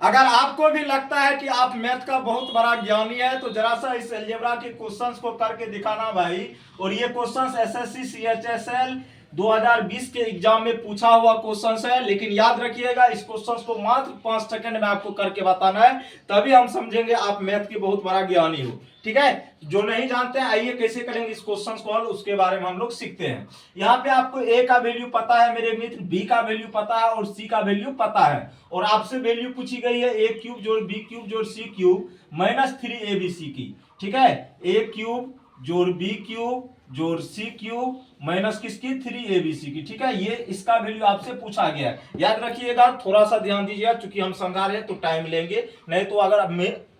अगर आपको भी लगता है कि आप मैथ का बहुत बड़ा ज्ञानी है तो जरा सा इस अलजेब्रा के क्वेश्चंस को करके दिखाना भाई। और ये क्वेश्चंस एसएससी सीएचएसएल 2020 के एग्जाम में पूछा हुआ क्वेश्चंस है, लेकिन याद रखिएगा इस क्वेश्चंस को मात्र 5 सेकंड में आपको करके बताना है, तभी हम समझेंगे आप मैथ के बहुत बड़ा ज्ञानी हो। ठीक है, जो नहीं जानते हैं आइए कैसे करेंगे इस क्वेश्चन को हल, उसके बारे में हम लोग सीखते हैं। यहाँ पे आपको ए का वैल्यू पता है मेरे मित्र, बी का वैल्यू पता है और सी का वैल्यू पता है। और आपसे वैल्यू पूछी गई है ए क्यूब जोड़ बी क्यूब जोड़ सी क्यूब माइनस 3abc की। ठीक है, ए क्यूब जोड़ बी क्यूब जोड़ सी क्यूब माइनस किसकी 3abc की। ठीक है, ये इसका वैल्यू आपसे पूछा गया है। याद रखिएगा, थोड़ा सा ध्यान दीजिएगा, चूंकि हम समझा रहे हैं तो टाइम लेंगे, नहीं तो अगर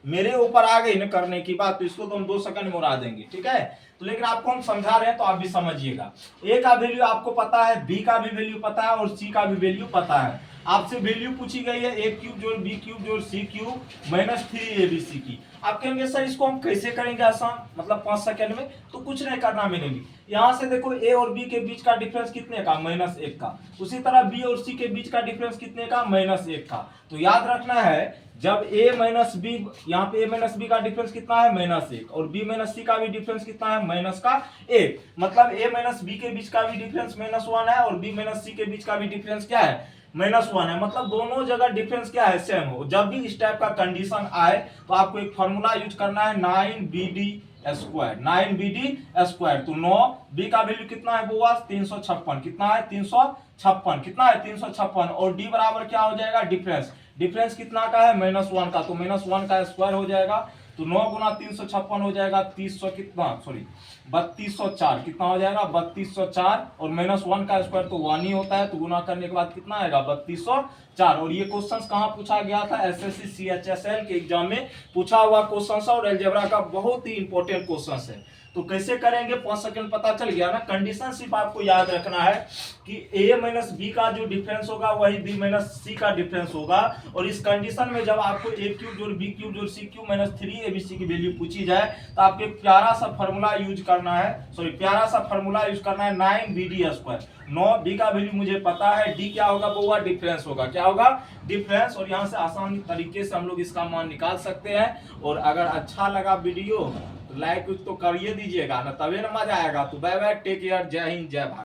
मेरे ऊपर आ गई ना करने की बात तो इसको तो हम 2 सेकंड में उड़ा देंगे। ठीक है, तो लेकिन आपको हम समझा रहे हैं तो आप भी समझिएगा। ए का वैल्यू आपको पता है, बी का भी वैल्यू पता है और सी का भी वैल्यू पता है। आपसे वैल्यू पूछी गई है ए क्यूब जोड़ बी क्यूब जोड़ सी क्यूब माइनस 3abc की। आप कहेंगे सर इसको हम कैसे करेंगे आसान, मतलब 5 सेकंड में? तो कुछ नहीं करना मेरे लिए, यहां से देखो ए और बी के बीच का डिफरेंस कितने का, -1 का। उसी तरह बी और सी के बीच का डिफरेंस कितने का, -1 का। तो याद रखना है जब a माइनस बी, यहाँ पे a माइनस बी का डिफरेंस कितना है, -1, और b माइनस सी का भी डिफरेंस कितना है, -1। मतलब a माइनस बी के बीच का भी डिफरेंस -1 है और b माइनस सी के बीच का भी डिफरेंस क्या है, -1 है। मतलब दोनों जगह डिफरेंस क्या है, सेम हो। जब भी इस टाइप का कंडीशन आए तो आपको एक फॉर्मूला यूज करना है 9bd स्क्वायर, 9bd स्क्वायर। तो 9 b का वैल्यू कितना है बुआ, 356। कितना है, 356। कितना है, 356। और d बराबर क्या हो जाएगा, डिफरेंस। डिफरेंस कितना का है, -1 का। तो -1 का स्क्वायर हो जाएगा। तो 9 गुना 356 हो जाएगा 30 कितना, सॉरी 3204। कितना हो जाएगा, 3204। और -1 का स्क्वायर तो 1 ही होता है, तो गुना करने के बाद कितना आएगा, 3204। और ये क्वेश्चन कहाँ पूछा गया था, एसएससी सीएचएसएल के एग्जाम में पूछा हुआ क्वेश्चन है और अलजेब्रा का बहुत ही इंपॉर्टेंट क्वेश्चन है। तो कैसे करेंगे, 5 सेकंड पता चल गया ना। कंडीशन सिर्फ आपको याद रखना है कि a माइनस बी का जो डिफरेंस होगा वही b माइनस सी का डिफरेंस होगा। और इस कंडीशन में जब आपको a क्यूब जोड़ b क्यूब जोड़ c क्यूब माइनस 3abc की वैल्यू पूछी जाए तो आपको प्यारा सा फॉर्मूला यूज करना है, प्यारा सा फॉर्मूला यूज करना है 9bd स्क्वायर। 9b का वैल्यू मुझे पता है, d क्या होगा वो डिफरेंस होगा, क्या होगा, डिफरेंस। और यहाँ से आसान तरीके से हम लोग इसका मान निकाल सकते हैं। और अगर अच्छा लगा वीडियो तो लाइक तो करिए दीजिएगा ना, तभी ना मजा आएगा। तो बाय बाय, टेक केयर, जय हिंद, जय भारत।